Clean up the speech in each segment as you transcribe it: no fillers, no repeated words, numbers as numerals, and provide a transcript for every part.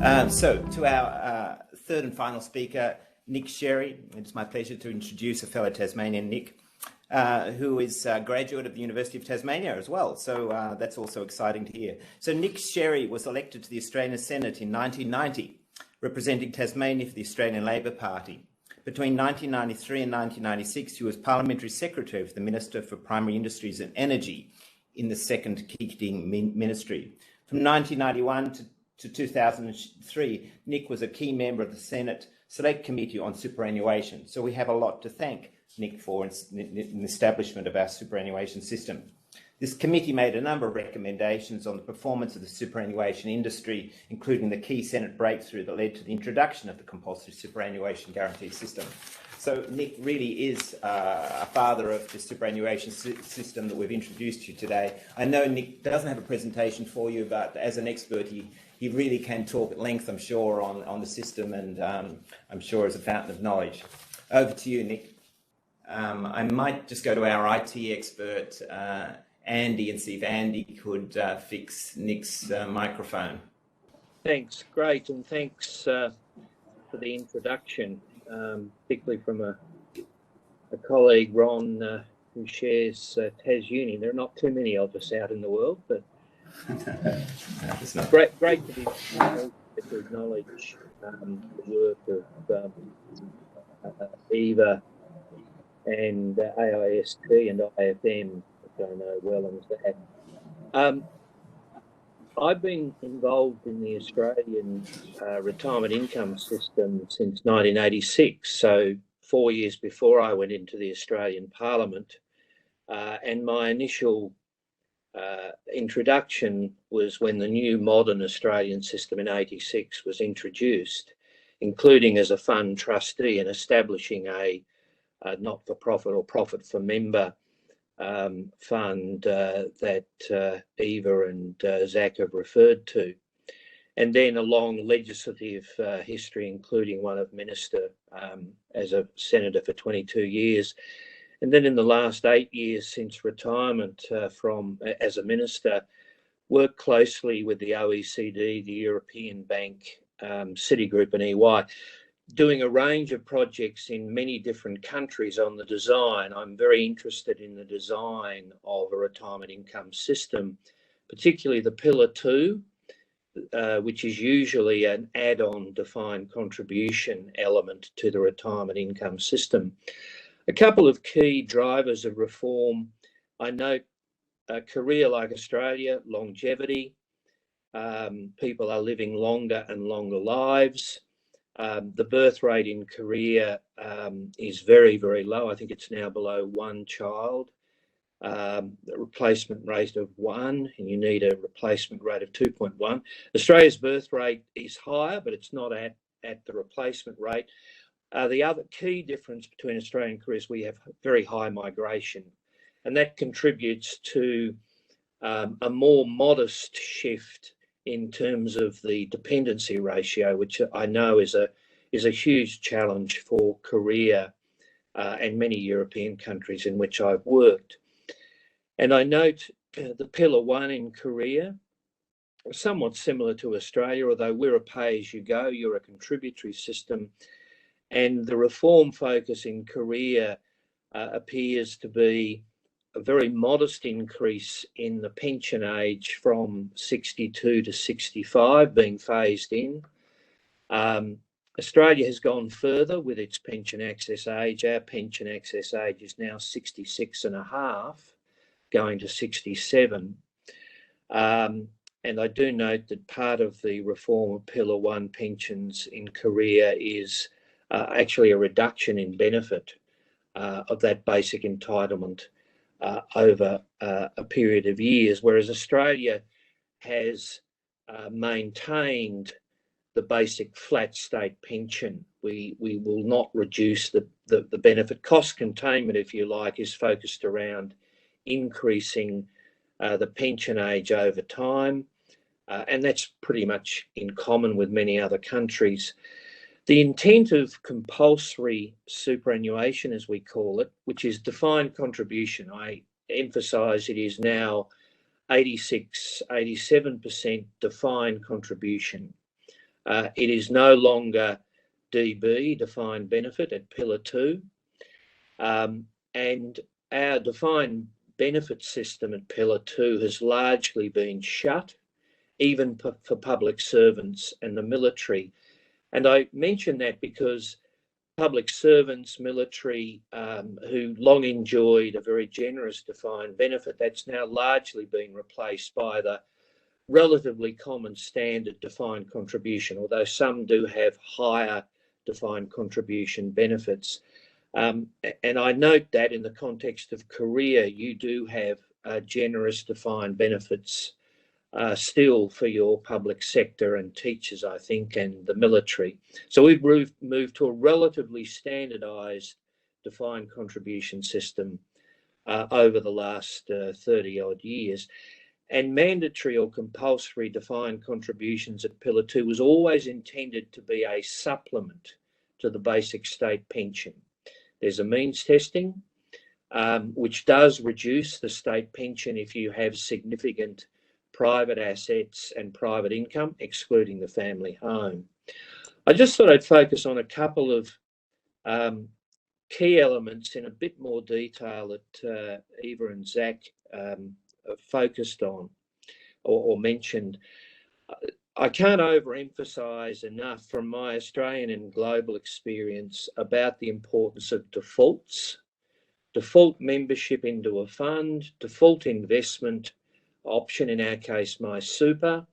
So to our third and final speaker, Nick Sherry. It's my pleasure to introduce a fellow Tasmanian, Nick, who is a graduate of the University of Tasmania as well. So that's also exciting to hear. So Nick Sherry was elected to the Australian Senate in 1990, representing Tasmania for the Australian Labor Party. Between 1993 and 1996, he was Parliamentary Secretary of the Minister for Primary Industries and Energy in the second Keating Ministry. From 1991 to 2003, Nick was a key member of the Senate Select Committee on Superannuation. So we have a lot to thank Nick for in the establishment of our superannuation system. This committee made a number of recommendations on the performance of the superannuation industry, including the key Senate breakthrough that led to the introduction of the compulsory superannuation guarantee system. So Nick really is a father of the superannuation system that we've introduced you today. I know Nick doesn't have a presentation for you, but as an expert, he really can talk at length, I'm sure, on the system, and I'm sure is a fountain of knowledge. Over to you, Nick. I might just go to our IT expert, Andy, and see if Andy could fix Nick's microphone. Thanks, great, and thanks for the introduction, particularly from a colleague, Ron, who shares TasUni. There are not too many of us out in the world, but great to be to acknowledge the work of Eva and AIST and IFM, which I know well and that. I've been involved in the Australian retirement income system since 1986, so 4 years before I went into the Australian Parliament, and my initial introduction was when the new modern Australian system in 86 was introduced, including as a fund trustee and establishing a not-for-profit or profit-for-member fund that Eva and Zach have referred to. And then a long legislative history, including one of Minister as a Senator for 22 years. And then in the last 8 years since retirement as a Minister, worked closely with the OECD, the European Bank, Citigroup and EY, doing a range of projects in many different countries on the design. I'm very interested in the design of a retirement income system, particularly the Pillar 2, which is usually an add-on defined contribution element to the retirement income system. A couple of key drivers of reform. I note Korea, like Australia, longevity. People are living longer and longer lives. The birth rate in Korea is very, very low. I think it's now below one child. The replacement rate of 1, and you need a replacement rate of 2.1. Australia's birth rate is higher, but it's not at the replacement rate. The other key difference between Australia and Korea is we have very high migration, and that contributes to a more modest shift in terms of the dependency ratio, which I know is a huge challenge for Korea and many European countries in which I've worked. And I note the Pillar 1 in Korea, somewhat similar to Australia, although we're a pay-as-you-go, you're a contributory system. And the reform focus in Korea appears to be a very modest increase in the pension age from 62 to 65 being phased in. Australia has gone further with its pension access age. Our pension access age is now 66 and a half, going to 67. And I do note that part of the reform of Pillar 1 pensions in Korea is actually a reduction in benefit of that basic entitlement over a period of years, whereas Australia has maintained the basic flat state pension. We will not reduce the benefit. Cost containment, if you like, is focused around increasing the pension age over time, and that's pretty much in common with many other countries. The intent of compulsory superannuation, as we call it, which is defined contribution, I emphasise it is now 86, 87% defined contribution. It is no longer DB, defined benefit, at Pillar 2. And our defined benefit system at Pillar 2 has largely been shut, even for public servants and the military. And I mention that because public servants, military, who long enjoyed a very generous defined benefit, that's now largely been replaced by the relatively common standard defined contribution, although some do have higher defined contribution benefits. And I note that in the context of career, you do have generous defined benefits still for your public sector and teachers, I think, and the military. So we've moved to a relatively standardised defined contribution system over the last 30-odd years. And mandatory or compulsory defined contributions at Pillar 2 was always intended to be a supplement to the basic state pension. There's a means testing, which does reduce the state pension if you have significant private assets and private income, excluding the family home. I just thought I'd focus on a couple of key elements in a bit more detail that Eva and Zach focused on or mentioned. I can't overemphasize enough from my Australian and global experience about the importance of defaults, default membership into a fund, default investment option, in our case, My Super.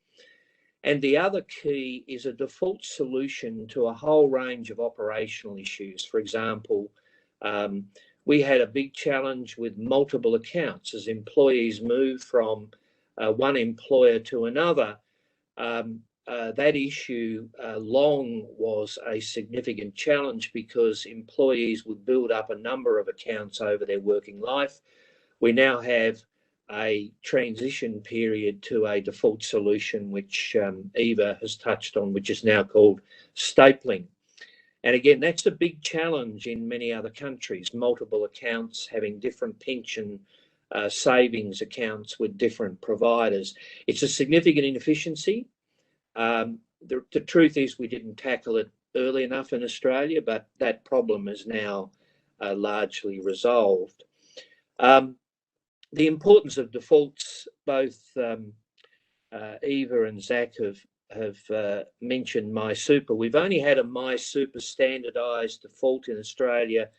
And the other key is a default solution to a whole range of operational issues. For example, we had a big challenge with multiple accounts as employees move from one employer to another. That issue long was a significant challenge because employees would build up a number of accounts over their working life. We now have a transition period to a default solution, which Eva has touched on, which is now called stapling. And again, that's a big challenge in many other countries, multiple accounts having different pension savings accounts with different providers. It's a significant inefficiency. The truth is we didn't tackle it early enough in Australia, but that problem is now largely resolved. The importance of defaults, both Eva and Zach have mentioned My Super. We've only had a My Super standardised default in Australia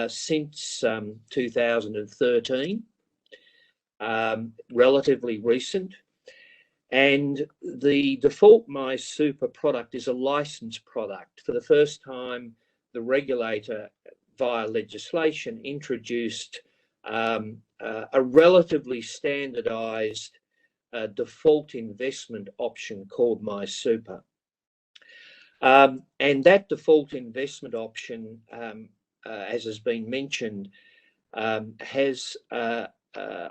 since 2013, relatively recent. And the default My Super product is a licensed product. For the first time, the regulator, via legislation, introduced a relatively standardised default investment option called My Super. And that default investment option, as has been mentioned, has a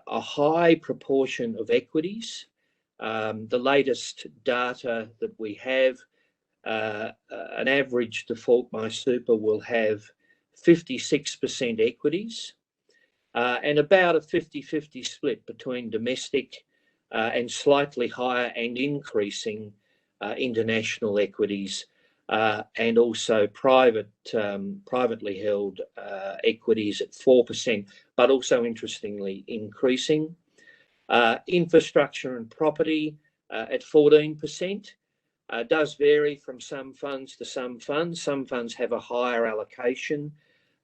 high proportion of equities. The latest data that we have, an average default My Super will have 56% equities and about a 50-50 split between domestic and slightly higher and increasing international equities and also privately held equities at 4%, but also interestingly increasing. Infrastructure and property at 14%. Does vary from some funds to some funds. Some funds have a higher allocation,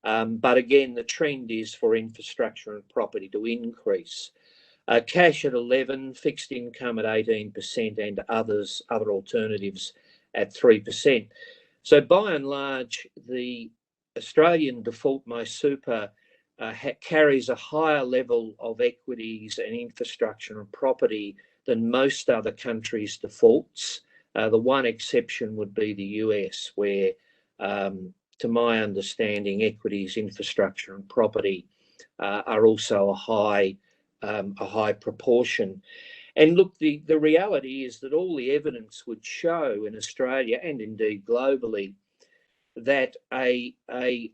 but again, the trend is for infrastructure and property to increase. Cash at 11%, fixed income at 18%, and other alternatives at 3%. So by and large, the Australian default My Super carries a higher level of equities and infrastructure and property than most other countries' defaults. The one exception would be the US, where, to my understanding, equities, infrastructure and property are also a high proportion. And look, the reality is that all the evidence would show in Australia and indeed globally that a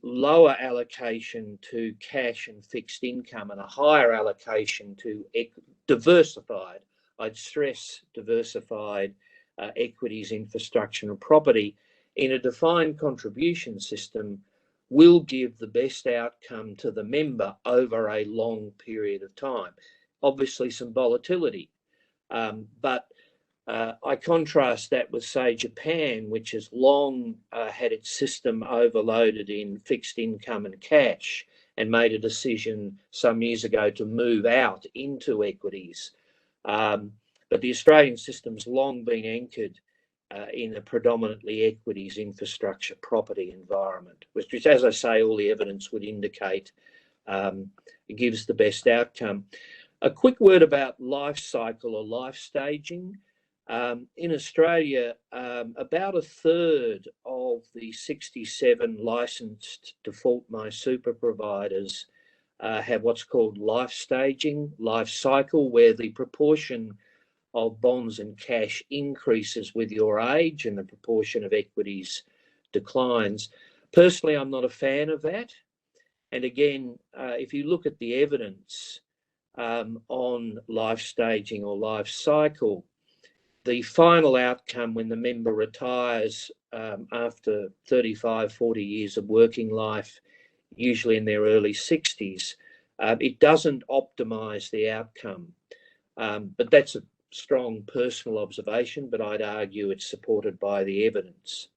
lower allocation to cash and fixed income and a higher allocation to diversified, I'd stress diversified equities, infrastructure and property in a defined contribution system will give the best outcome to the member over a long period of time. Obviously some volatility, but I contrast that with, say, Japan, which has long had its system overloaded in fixed income and cash and made a decision some years ago to move out into equities. But the Australian system's long been anchored in a predominantly equities, infrastructure, property environment, which, as I say, all the evidence would indicate gives the best outcome. A quick word about life cycle or life staging. In Australia, about a third of the 67 licensed default MySuper providers have what's called life staging, life cycle, where the proportion of bonds and cash increases with your age and the proportion of equities declines. Personally, I'm not a fan of that. And again, if you look at the evidence on life staging or life cycle, the final outcome when the member retires after 35, 40 years of working life, usually in their early 60s, it doesn't optimise the outcome. But that's a strong personal observation, but I'd argue it's supported by the evidence.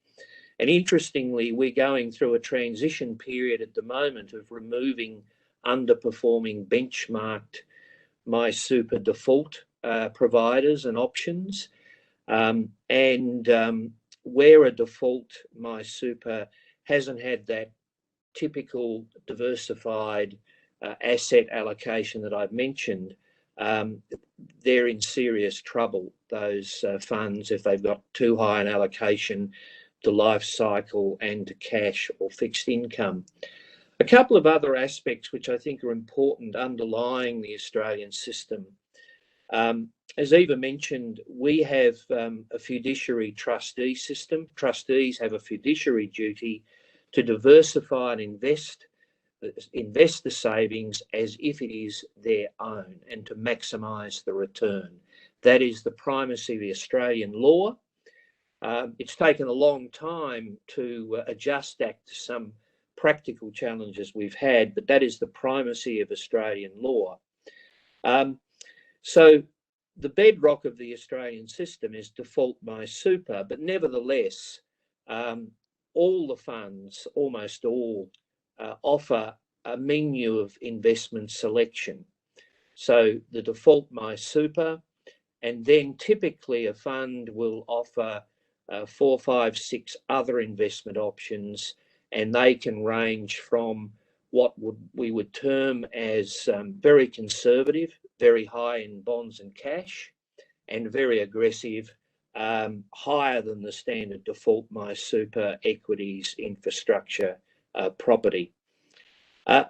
And interestingly, we're going through a transition period at the moment of removing underperforming benchmarked MySuper default providers and options. Where a default MySuper hasn't had that typical diversified asset allocation that I've mentioned, they're in serious trouble, those funds, if they've got too high an allocation to life cycle and to cash or fixed income. A couple of other aspects which I think are important underlying the Australian system. As Eva mentioned, we have a fiduciary trustee system. Trustees have a fiduciary duty to diversify and invest the savings as if it is their own and to maximise the return. That is the primacy of the Australian law. It's taken a long time to adjust that to some practical challenges we've had, but that is the primacy of Australian law. So the bedrock of the Australian system is default MySuper, but nevertheless, all the funds, almost all, offer a menu of investment selection. So the default MySuper, and then typically a fund will offer 4, 5, 6 other investment options, and they can range from what we would term as very conservative, very high in bonds and cash, and very aggressive, higher than the standard default MySuper equities, infrastructure, property. A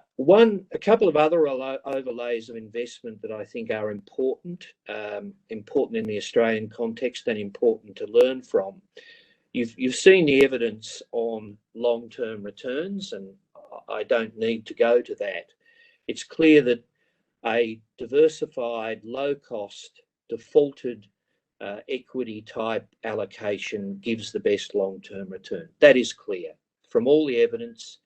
couple of other overlays of investment that I think are important in the Australian context and important to learn from. You've seen the evidence on long-term returns, and I don't need to go to that. It's clear that a diversified, low-cost, defaulted equity type allocation gives the best long-term return. That is clear from all the evidence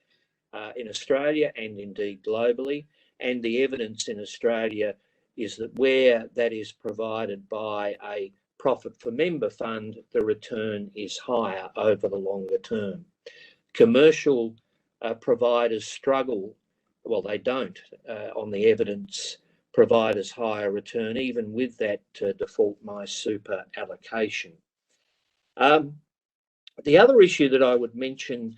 in Australia and indeed globally. And the evidence in Australia is that where that is provided by a profit for member fund, the return is higher over the longer term. Commercial providers struggle, well, they don't, on the evidence, provide as higher return, even with that default MySuper allocation. The other issue that I would mention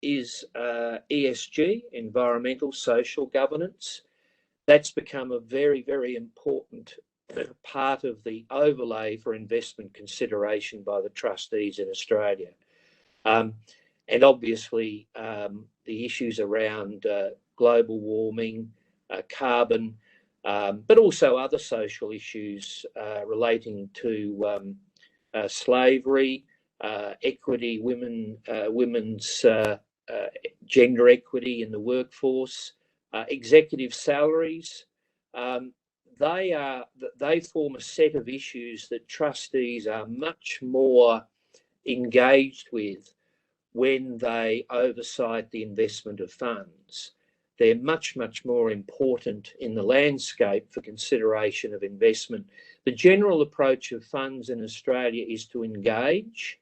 is ESG, environmental, social governance. That's become a very, very important part of the overlay for investment consideration by the trustees in Australia. And obviously the issues around global warming, carbon, but also other social issues relating to slavery, equity, women's gender equity in the workforce, executive salaries. they form a set of issues that trustees are much more engaged with when they oversight the investment of funds. They're much, much more important in the landscape for consideration of investment. The general approach of funds in Australia is to engage,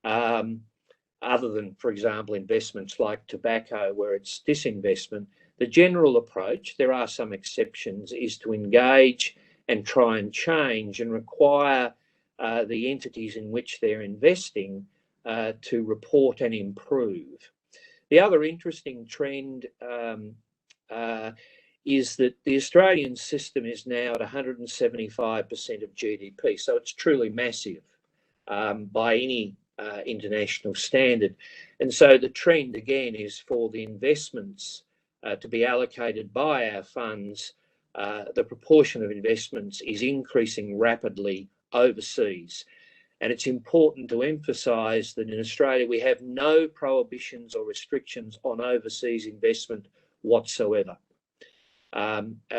other than, for example, investments like tobacco, where it's disinvestment. The general approach, there are some exceptions, is to engage and try and change and require the entities in which they're investing to report and improve. The other interesting trend is that the Australian system is now at 175% of GDP, so it's truly massive by any international standard. And so the trend again is for the investments to be allocated by our funds. The proportion of investments is increasing rapidly overseas. And it's important to emphasise that in Australia we have no prohibitions or restrictions on overseas investment whatsoever.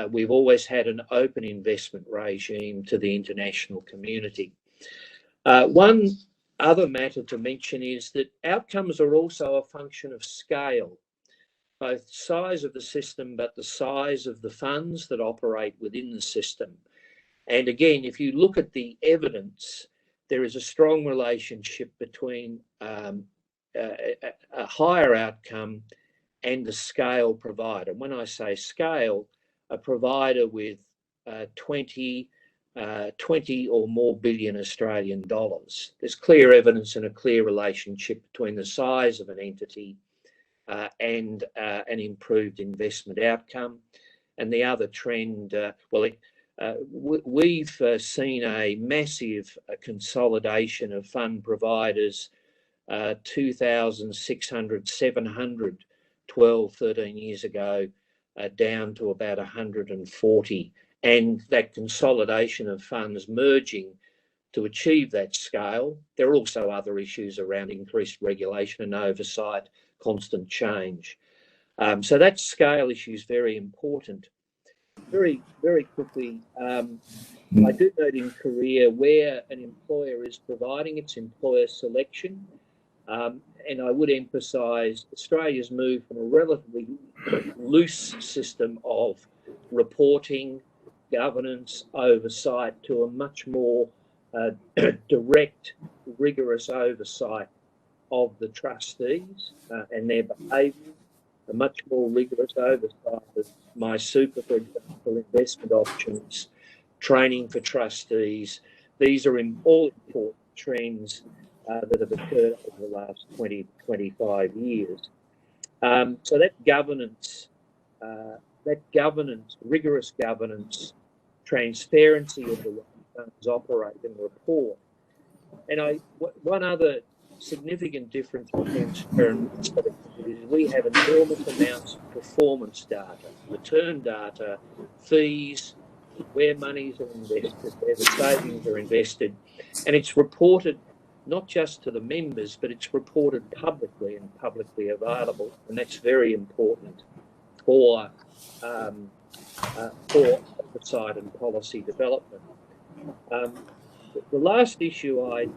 We've always had an open investment regime to the international community. One other matter to mention is that outcomes are also a function of scale, both size of the system but the size of the funds that operate within the system. And again, if you look at the evidence, there is a strong relationship between a higher outcome and the scale provider. When I say scale, a provider with 20 or more billion Australian dollars. There's clear evidence and a clear relationship between the size of an entity and an improved investment outcome. And the other trend, we've seen a massive consolidation of fund providers, 2,600, 700, 12, 13 years ago, down to about 140. And that consolidation of funds merging to achieve that scale. There are also other issues around increased regulation and oversight, constant change. So that scale issue is very important. Very, very quickly, I do note in Korea where an employer is providing its employer selection, and I would emphasise Australia's moved from a relatively loose system of reporting, governance, oversight to a much more direct, rigorous oversight of the trustees and their behaviour, a much more rigorous oversight of my super, for example, investment options, training for trustees. These are all important trends that have occurred over the last 20, 25 years. So that governance, rigorous governance, transparency of the way funds operate and report. And one other significant difference between Australia and is we have enormous amounts of performance data, return data, fees, where monies are invested, where the savings are invested, and it's reported not just to the members, but it's reported publicly and publicly available, and that's very important for oversight and policy development. The last issue I'd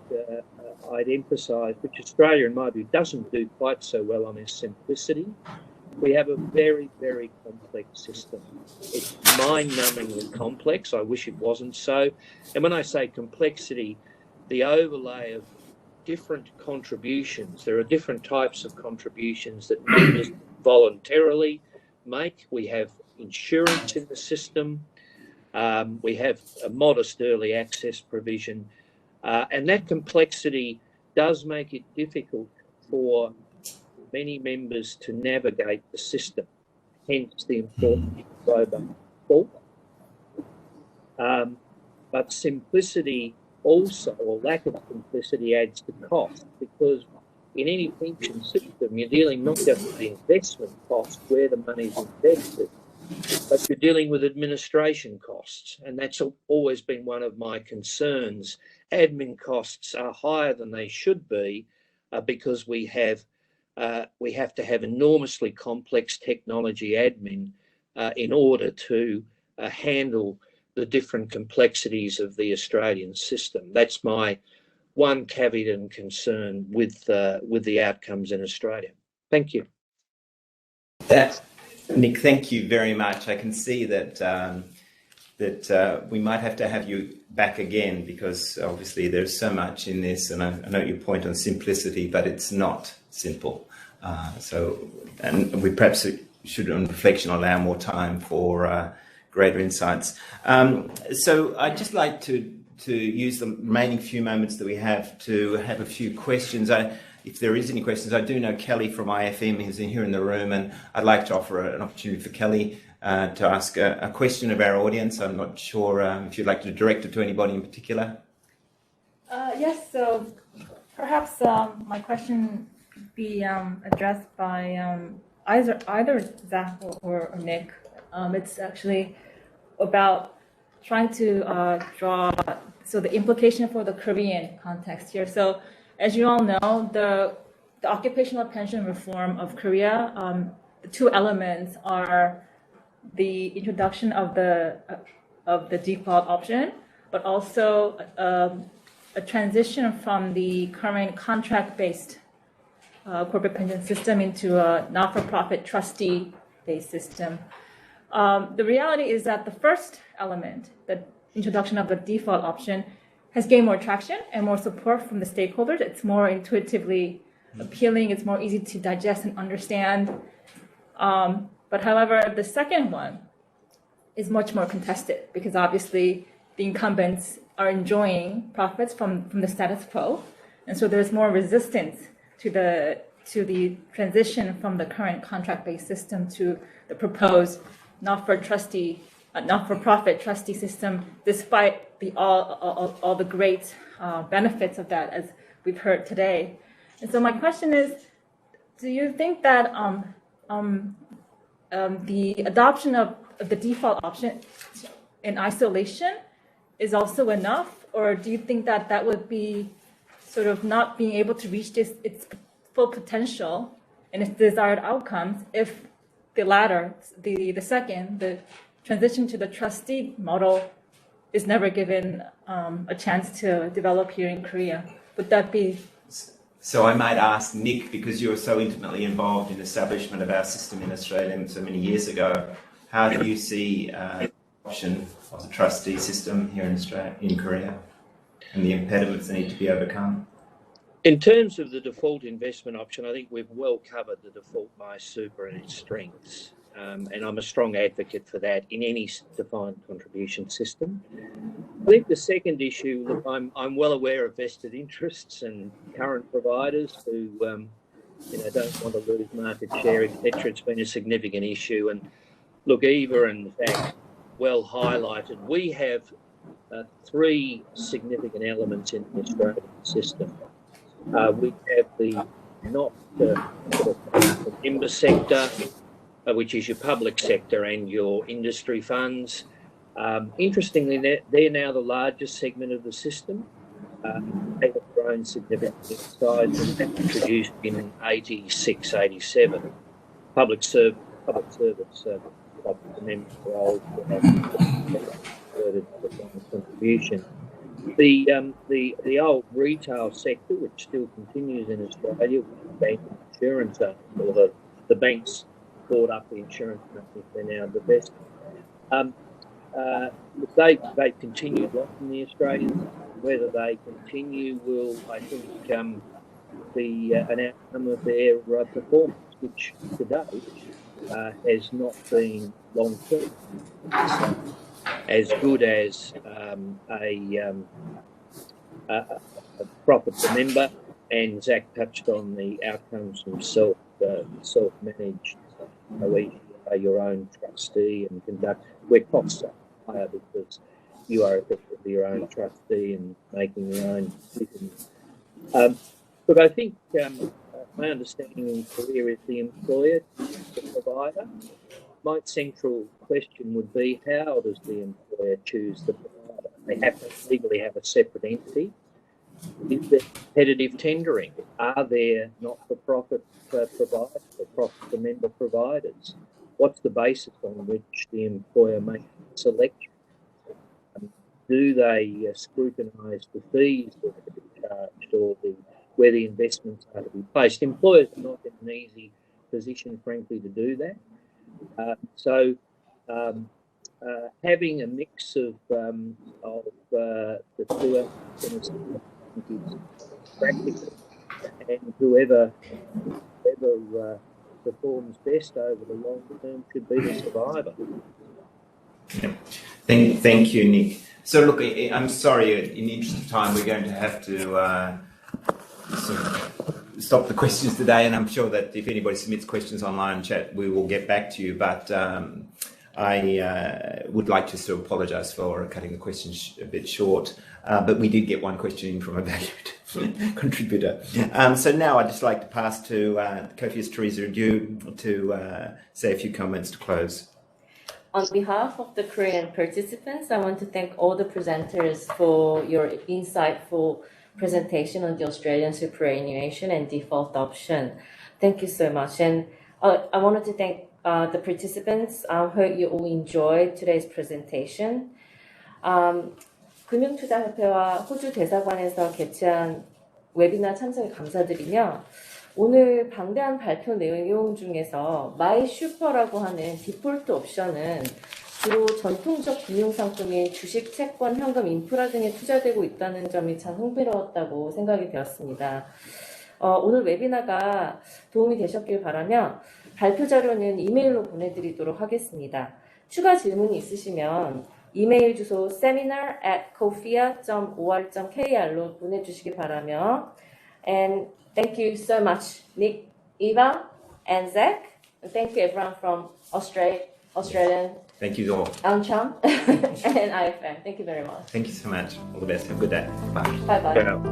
emphasise, which Australia, in my view, doesn't do quite so well on, is simplicity. We have a very, very complex system. It's mind-numbingly complex. I wish it wasn't so. And when I say complexity, the overlay of different contributions. There are different types of contributions that members voluntarily make. We have insurance in the system. We have a modest early access provision. And that complexity does make it difficult for many members to navigate the system, hence the importance of robust support. But simplicity also, or lack of simplicity, adds to cost, because in any pension system, you're dealing not just with the investment cost, where the money is invested, but you're dealing with administration costs. And that's always been one of my concerns. Admin costs are higher than they should be because we have to have enormously complex technology admin in order to handle the different complexities of the Australian system. That's my one caveat and concern with the outcomes in Australia. Thank you. Nick, thank you very much. I can see that we might have to have you back again, because obviously there's so much in this, and I know your point on simplicity, but it's not simple. And we perhaps should, on reflection, allow more time for greater insights. So I'd just like to use the remaining few moments that we have to have a few questions. If there is any questions, I do know Kelly from IFM is here in the room, and I'd like to offer an opportunity for Kelly to ask a question of our audience. I'm not sure if you'd like to direct it to anybody in particular. Yes, so perhaps my question be addressed by either Zach or Nick. It's actually about trying to draw the implication for the Korean context here. So as you all know, the occupational pension reform of Korea, the two elements are the introduction of the default option, but also a transition from the current contract-based corporate pension system into a not-for-profit trustee-based system. The reality is that the first element, the introduction of the default option, has gained more traction and more support from the stakeholders. It's more intuitively appealing. It's more easy to digest and understand. But however, the second one is much more contested, because obviously the incumbents are enjoying profits from the status quo. And so there's more resistance to the transition from the current contract-based system to the proposed not-for-profit trustee system, despite all the great benefits of that, as we've heard today. And so my question is, do you think that the adoption of the default option in isolation is also enough, or do you think that that would be sort of not being able to reach its full potential and its desired outcomes if the latter, the second, the transition to the trustee model is never given a chance to develop here in Korea? Would that be? So I might ask Nick, because you were so intimately involved in the establishment of our system in Australia so many years ago, how do you see the option of the trustee system here in Australia, in Korea, and the impediments that need to be overcome? In terms of the default investment option, I think we've well covered the default MySuper and its strengths. And I'm a strong advocate for that in any defined contribution system. I think the second issue, look, I'm well aware of vested interests and current providers who don't want to lose market share, etc. It's been a significant issue. And look, Eva and Zach well highlighted, we have three significant elements in the Australian system. We have the not-for-member sector, which is your public sector and your industry funds. Interestingly, they're now the largest segment of the system. They have grown significantly in size and that introduced in 86, 87. Public service, member roles contribution. The old retail sector, which still continues in Australia, with bank and insurance, or the banks bought up the insurance companies, they're now the best. They've continued long in the Australian. Whether they continue will, I think, be an outcome of their performance, which to date has not been long term as good as a profit per member. And Zach touched on the outcomes from self-managed. Where you are your own trustee and conduct, where costs are higher because you are effectively your own trustee and making your own decisions. But I think my understanding in Korea is the employer, the provider. My central question would be, how does the employer choose the provider? They have to legally have a separate entity. Is there competitive tendering? Are there not-for-profit providers or profit-for-member providers? What's the basis on which the employer makes a selection? do they scrutinise the fees that are to be charged or where the investments are to be placed? Employers are not in an easy position, frankly, to do that. Having a mix of the two is practical, and whoever performs best over the long term should be the survivor. Yeah. Thank you, Nick. So look, I'm sorry, in the interest of time, we're going to have to sort of stop the questions today, and I'm sure that if anybody submits questions online chat, we will get back to you. But I would like to sort of apologise for cutting the questions a bit short. But we did get one question in from a valued contributor. So now I'd just like to pass to Kofi's Teresa Dew to say a few comments to close. On behalf of the Korean participants, I want to thank all the presenters for your insightful presentation on the Australian superannuation and default option. Thank you so much. And I wanted to thank the participants. I hope you all enjoyed today's presentation. 금융투자협회와 호주대사관에서 개최한 웨비나 참석에 감사드리며 오늘 방대한 발표 내용 중에서 마이 슈퍼라고 하는 디폴트 옵션은 주로 전통적 금융상품인 주식, 채권, 현금, 인프라 등에 투자되고 있다는 점이 참 흥미로웠다고 생각이 되었습니다. 오늘 웨비나가 도움이 되셨길 바라며 발표 자료는 이메일로 보내드리도록 하겠습니다. 추가 질문이 있으시면 이메일 주소 seminar@kofia.or.kr로 보내주시기 바라며 and thank you so much, Nick, Eva, and Zach. Thank you everyone from Australian. Thank you all. Uncham and IFM. Thank you very much. Thank you so much. All the best. Have a good day. Bye. Bye bye. Ciao.